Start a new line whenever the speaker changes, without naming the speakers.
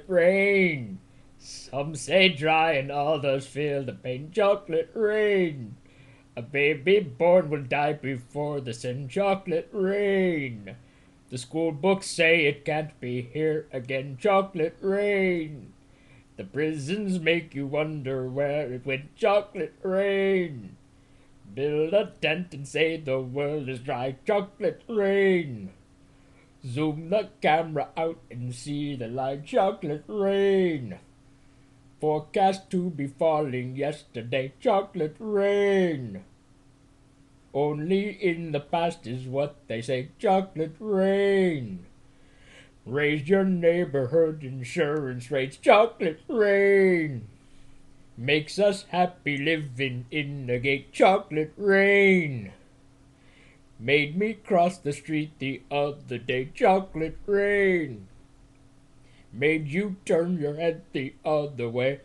rain. Some say dry and others feel the pain. Chocolate rain. A baby born will die before the sin. Chocolate rain. The school books say it can't be here again. Chocolate rain. The prisons make you wonder where it went. Chocolate rain. Build a tent and say the world is dry. Chocolate rain. Zoom the camera out and see the light. Chocolate rain. Forecast to be falling yesterday. Chocolate rain. Only in the past is what they say. Chocolate rain. Raise your neighborhood insurance rates. Chocolate rain. Makes us happy living in the gate. Chocolate rain. Made me cross the street the other day. Chocolate rain. Made you turn your head the other way.